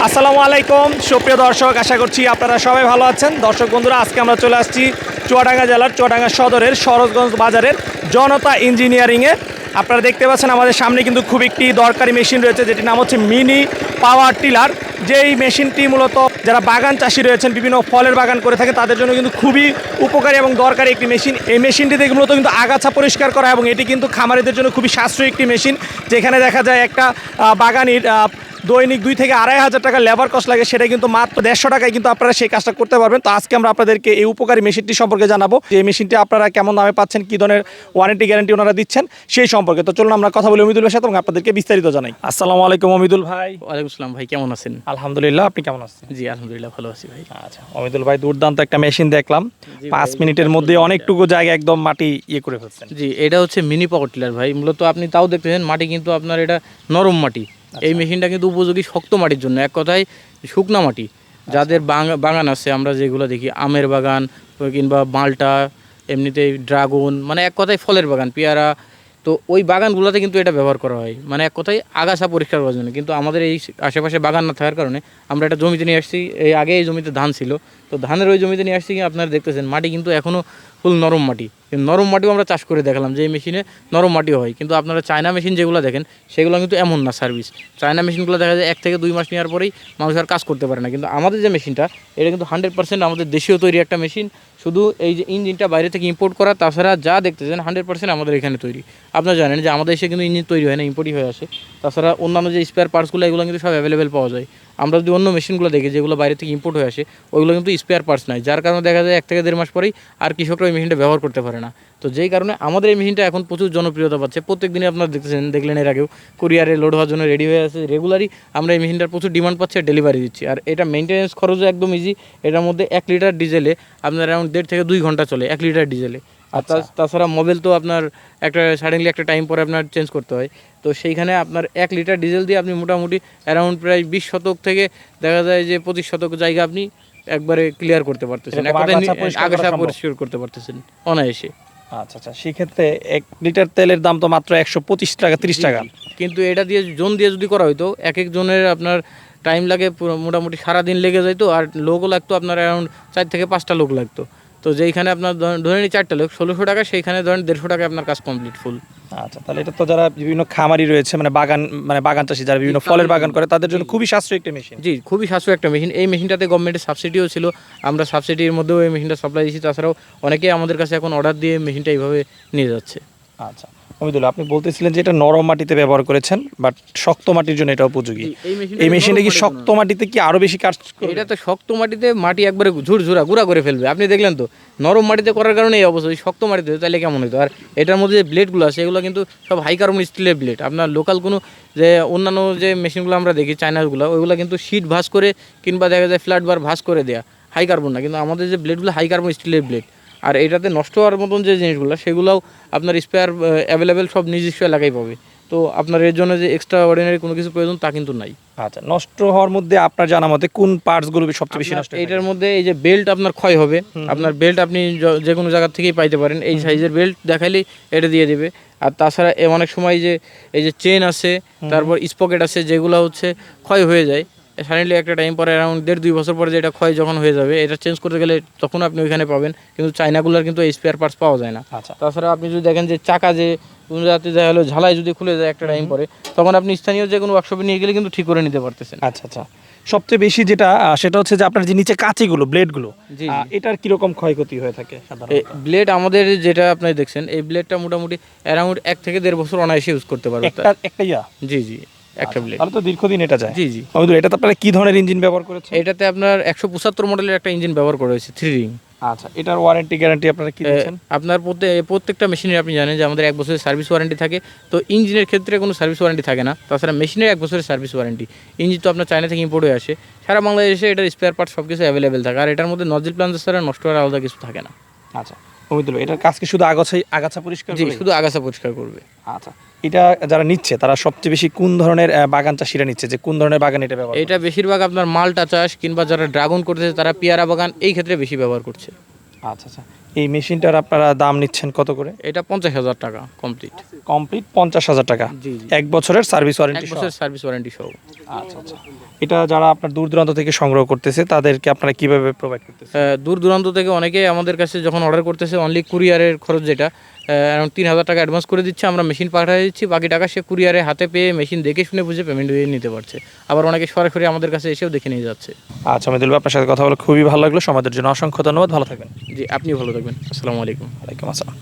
আসসালামু আলাইকুম সুপ্রিয় দর্শক, আশা করছি আপনারা সবাই ভালো আছেন। দর্শক বন্ধুরা, আজকে আমরা চলে আসছি চুয়াডাঙ্গা জেলার চুয়াডাঙ্গা সদরের সরোজগঞ্জ বাজারের জনতা ইঞ্জিনিয়ারিংয়ে। আপনারা দেখতে পাচ্ছেন আমাদের সামনে কিন্তু খুব একটি দরকারি মেশিন রয়েছে, যেটির নাম হচ্ছে মিনি পাওয়ার টিলার। যেই মেশিনটি মূলত যারা বাগান চাষি রয়েছেন, বিভিন্ন ফলের বাগান করে থাকে, তাদের জন্য কিন্তু খুবই উপকারী এবং দরকারি একটি মেশিন। এই মেশিনটি থেকে মূলত কিন্তু আগাছা পরিষ্কার করা, এবং এটি কিন্তু খামারিদের জন্য খুবই সাশ্রয়ী একটি মেশিন, যেখানে দেখা যায় একটা বাগানির দৈনিক 2 থেকে 2,500 টাকা লেবার কস্ট লাগে, সেটা কিন্তু মাত্র 150 টাকায় কিন্তু আপনারা সেই কাজটা করতে পারবেন। তো আজকে আমরা আপনাদেরকে এই উপকারী মেশিনটি সম্পর্কে জানাবো, যে এই মেশিনটি আপনারা কেমন দামে পাচ্ছেন, কী ধরনের ওয়ারেন্টি গ্যারান্টি ওনারা দিচ্ছেন সেই সম্পর্কে। তো চলুন আমরা কথা বলি অমিদুলের সাথে এবং আপনাদেরকে বিস্তারিত জানাই। আসসালামু আলাইকুম অমিদুল ভাই। ওয়ালাইকুম আসসালাম ভাই, কেমন আছেন? আলহামদুলিল্লাহ, আপনি কেমন আছেন? জি আলহামদুলিল্লাহ ভালো আছি ভাই। আচ্ছা অমিদুল ভাই, দুর্দান্ত একটা মেশিন দেখলাম, 5 মিনিটের মধ্যে অনেকটুকু জায়গা একদম মাটি করে ফেলছেন। জি, এটা হচ্ছে মিনি পাওয়ার টিলার ভাই। মূলত আপনি তাও দেখতেছেন মাটি কিন্তু আপনার এটা নরম মাটি। এই মেশিনটা কিন্তু উপযোগী শক্ত মাটির জন্য, এক কথায় শুকনা মাটি। যাদের বাগান আছে, আমরা যেগুলো দেখি আমের বাগান কিংবা মালটা, এমনিতেই ড্রাগন, মানে এক কথায় ফলের বাগান, পেয়ারা, তো ওই বাগানগুলোতে কিন্তু এটা ব্যবহার করা হয়, মানে এক কথায় আগাছা পরিষ্কার করার জন্য। কিন্তু আমাদের এই আশেপাশে বাগান না থাকার কারণে আমরা এটা জমিতে নিয়ে আসছি। এই আগে এই জমিতে ধান ছিল, তো ধানের ওই জমিতে নিয়ে আসছি। আপনারা দেখতেছেন মাটি কিন্তু এখনও ফুল নরম মাটি। কিন্তু নরম মাটিও আমরা চাষ করে দেখালাম যে এই মেশিনে নরম মাটিও হয়। কিন্তু আপনারা চায়না মেশিন যেগুলো দেখেন, সেগুলো কিন্তু এমন না সার্ভিস। চায়না মেশিনগুলো দেখা যায় 1 থেকে 2 মাস নেওয়ার পরেই মানুষ আর কাজ করতে পারে না। কিন্তু আমাদের যে মেশিনটা, এটা কিন্তু 100% আমাদের দেশীয় তৈরি একটা মেশিন। শুধু এই যে ইঞ্জিনটা বাইরে থেকে ইম্পোর্ট করা, তাছাড়া যা দেখতেছেন 100% আমাদের এখানে তৈরি। আপনারা জানেন যে আমাদের দেশে কিন্তু ইঞ্জিন তৈরি হয় না, ইম্পোর্টই হয়ে আসে। তাছাড়া অন্যান্য যে স্পেয়ার পার্টসগুলো, এগুলো কিন্তু সব অ্যাভেলেবেল পাওয়া যায়। আমরা যদি অন্য মেশিনগুলো দেখি যেগুলো বাইরে থেকে ইম্পোর্ট হয়ে আসে, ওইগুলো কিন্তু স্পেয়ার পার্টস নাই, যার কারণে দেখা যায় 1 থেকে 1.5 মাস পরেই আর কৃষকরা ওই মেশিনটা ব্যবহার করতে পারে না। তো যেই কারণে আমাদের এই মেশিনটা এখন প্রচুর জনপ্রিয়তা পাচ্ছে। প্রত্যেক দিনে আপনারা দেখলেন এর আগেও কুরিয়ারে লোড হওয়ার জন্য রেডি হয়ে আছে। রেগুলারই আমরা এই মেশিনটার প্রচুর ডিমান্ড পাচ্ছি, ডেলিভারি দিচ্ছি। আর এটা মেনটেন্যান্স খরচও একদম ইজি। এটার মধ্যে 1 লিটার ডিজেলে আপনার অ্যারাউন্ড 1.5 থেকে 2 ঘন্টা চলে, 1 লিটার ডিজেলে। আর তাছাড়া মোবাইল তো আপনার সাডেনলি একটা টাইম পরে আপনার চেঞ্জ করতে হয়। তো সেইখানে আপনার 1 লিটার ডিজেল দিয়ে আপনি মোটামুটি অ্যারাউন্ড প্রায় 20 শতক থেকে দেখা যায় যে 25 শতক জায়গা আপনি একবারে ক্লিয়ার করতে পারতেছেন, আগাছা পরিষ্কার করতে পারতেছেন অনায়াসে। আচ্ছা, সেক্ষেত্রে 1 লিটার তেলের দাম তো মাত্র 125 টাকা 30 টাকা। কিন্তু এটা দিয়ে জোন দিয়ে যদি করা হইতো, এক এক জনের আপনার টাইম লাগে মোটামুটি সারাদিন লেগে যাইতো। আর লোকও লাগতো আপনার অ্যারাউন্ড 4 থেকে 5টা লোক লাগতো। তো যেইখানে আপনার ধরে নিই 4টা লোক 1600 টাকা, সেইখানে ধরেন 150 টাকা আপনার কাজ কমপ্লিট ফুল। আচ্ছা, তাহলে এটা তো যারা বিভিন্ন খামারি রয়েছে, মানে বাগান চাষি, যারা বিভিন্ন ফলের বাগান করে, তাদের জন্য খুবই সাশ্রয়ী একটা মেশিন। জি, খুবই সাশ্রয়ী একটা মেশিন। এই মেশিনটাতে গভর্নমেন্টের সাবসিডিও ছিল, আমরা সাবসিডির মধ্যেও এই মেশিনটা সাপ্লাই দিচ্ছি। তাছাড়াও অনেকেই আমাদের কাছে এখন অর্ডার দিয়ে মেশিনটা এইভাবে নিয়ে যাচ্ছে। আচ্ছা অমিদুল্লাহ, আপনি বলতেছিলেন যে এটা নরম মাটিতে ব্যবহার করেছেন, বাট শক্ত মাটির জন্য এটা উপযোগী। এই মেশিনটা কি শক্ত মাটিতে কি আরো বেশি কাজ করবে? এটা তো শক্ত মাটিতে মাটি একবারে ঝুরঝুরা গুঁড়া করে ফেলবে। আপনি দেখলেন তো, নরম মাটিতে করার কারণে এই অবস্থা। শক্ত মাটিতে তাহলে কেমন হতো? আর এটার মধ্যে যে ব্লেডগুলো আছে, এগুলো কিন্তু সব হাই কার্বন স্টিলের ব্লেড। আপনার লোকাল কোনো যে অন্যান্য যে মেশিনগুলো আমরা দেখি চায়নাগুলো, ওইগুলো কিন্তু শীট ভাঁজ করে কিংবা দেখা যায় ফ্ল্যাট বার ভাঁজ করে দেয়া, হাই কার্বন না। কিন্তু আমাদের যে ব্লেডগুলো হাই কার্বন স্টিলের ব্লেড। আর এটাতে নষ্ট হওয়ার মতন যে জিনিসগুলো, সেগুলোও আপনার স্পেয়ার অ্যাভেলেবেল সব নিজস্ব এলাকায় পাবে। তো আপনার এর জন্য যে এক্সট্রা অর্ডিনারি কোনো কিছু প্রয়োজন তা কিন্তু নাই। আচ্ছা, নষ্ট হওয়ার মধ্যে আপনার জানা মতে কোন পার্টসগুলো সবচেয়ে বেশি নষ্ট? এটার মধ্যে এই যে বেল্ট আপনার ক্ষয় হবে। আপনার বেল্ট আপনি যে কোনো জায়গা থেকেই পাইতে পারেন, এই সাইজের বেল্ট দেখাইলেই এটা দিয়ে দেবে। আর তাছাড়া অনেক সময় যে এই যে চেন আছে, তারপর স্পকেট আছে, যেগুলো হচ্ছে ক্ষয় হয়ে যায় সাডেনলি একটা টাইম পরে, অ্যারাউন্ড 1.5-2 বছর পরে যে এটা ক্ষয় যখন হয়ে যাবে, এটা চেঞ্জ করতে গেলে তখন আপনি ওইখানে পাবেন। কিন্তু চায়নাগুলোর কিন্তু এই স্পেয়ার পার্টস পাওয়া যায় না। আচ্ছা, তাছাড়া আপনি যদি দেখেন যে চাকা যে কোনো জায়গাতে দেখা হলো ঝালাই যদি খুলে যায় একটা টাইম পরে, তখন আপনি স্থানীয় যে কোনো ওয়ার্কশপে নিয়ে গেলে কিন্তু ঠিক করে নিতে পারতেছেন। আচ্ছা, সবচেয়ে বেশি যেটা সেটা হচ্ছে যে আপনার যে নিচে কাঁচিগুলো, ব্লেডগুলো, এটার কিরকম ক্ষয়ক্ষতি হয়ে থাকে সাধারণত? ব্লেড আমাদের যেটা আপনি দেখছেন, এই ব্লেডটা মোটামুটি অ্যারাউন্ড 1 থেকে 1.5 বছর অনায়াসে ইউজ করতে পারবেন। জি একটা ব্লেড, তাহলে তো দীর্ঘদিন এটা যায়। জি। এটাতে আপনারা কি ধরনের ইঞ্জিন ব্যবহার করেছেন? এটাতে আপনার 175 মডেলের একটা ইঞ্জিন ব্যবহার করা হয়েছে, 3 রিং। আচ্ছা, এটার ওয়ারেন্টি গ্যারান্টি আপনারা কি দিচ্ছেন? আপনার প্রত্যেকটা মেশিনের আপনি জানেন যে আমাদের 1 বছরের সার্ভিস ওয়ারেন্টি থাকে। তো ইঞ্জিনের ক্ষেত্রে কোনো সার্ভিস ওয়ারেন্টি থাকে না। তাছাড়া মেশিনের 1 বছরের সার্ভিস ওয়ারেন্টি। ইঞ্জিন তো আপনার চায়না থেকে ইম্পোর্ট হয়ে আসে, সারা বাংলাদেশে এটার স্পেয়ার পার্ট সব কিছু অ্যাভেলেবেল থাকে। আর এটার মধ্যে নজল প্লাঞ্জার ছাড়া নষ্ট হওয়ার আলাদা কিছু থাকে না। আচ্ছা অমিদুল্লাহ, এটার কাজ কি শুধু আগাছা পরিষ্কার? জি, শুধু আগাছা পরিষ্কার করবে। আচ্ছা, এটা যারা নিচ্ছে তারা সবচেয়ে বেশি কোন ধরনের বাগান চাষিরা নিচ্ছে, যে কোন ধরনের বাগান এটা ব্যবহার? এটা বেশিরভাগ আপনার মালটা চাষ কিংবা যারা ড্রাগন করতেছে, তারা পেয়ারা বাগান এই ক্ষেত্রে বেশি ব্যবহার করছে। আচ্ছা, এই মেশিনটার আপনারা দাম নিচ্ছেন কত করে? এটা 50,000 টাকা কমপ্লিট। কমপ্লিট 50,000 টাকা, জি জি, 1 বছরের সার্ভিস 1 ওয়ারেন্টি। বছর সার্ভিস ওয়ারেন্টি সহ। আচ্ছা আচ্ছা। এটা যারা আপনার দূর দূরান্ত থেকে সংগ্রহ করতেছে তাদেরকে আপনারা কিভাবে প্রোভাইড করতেছেন? দূর দূরান্ত থেকে অনেকেই আমাদের কাছে যখন অর্ডার করতেছে অনলি কুরিয়ারের খরচ যেটা অ্যারাউন্ড 3,000 টাকা অ্যাডভান্স করে দিচ্ছে, আমরা মেশিন পাঠিয়ে দিচ্ছি, বাকি টাকা সে কুরিয়ারে হাতে পেয়ে মেশিন দেখে শুনে বুঝে পেমেন্ট দিয়ে নিতে পারছে। আবার অনেকে সরাসরি আমাদের কাছে এসেও দেখে নিয়ে যাচ্ছে। আচ্ছা মৃদুল ভাই, আপনার সাথে কথা বলে খুবই ভালো লাগলো। সমাজের জন্য অসংখ্য ধন্যবাদ, ভালো থাকবেন। জি, আপনিও ভালো থাকবেন। আসসালামু আলাইকুম। ওয়ালাইকুম আসসালাম।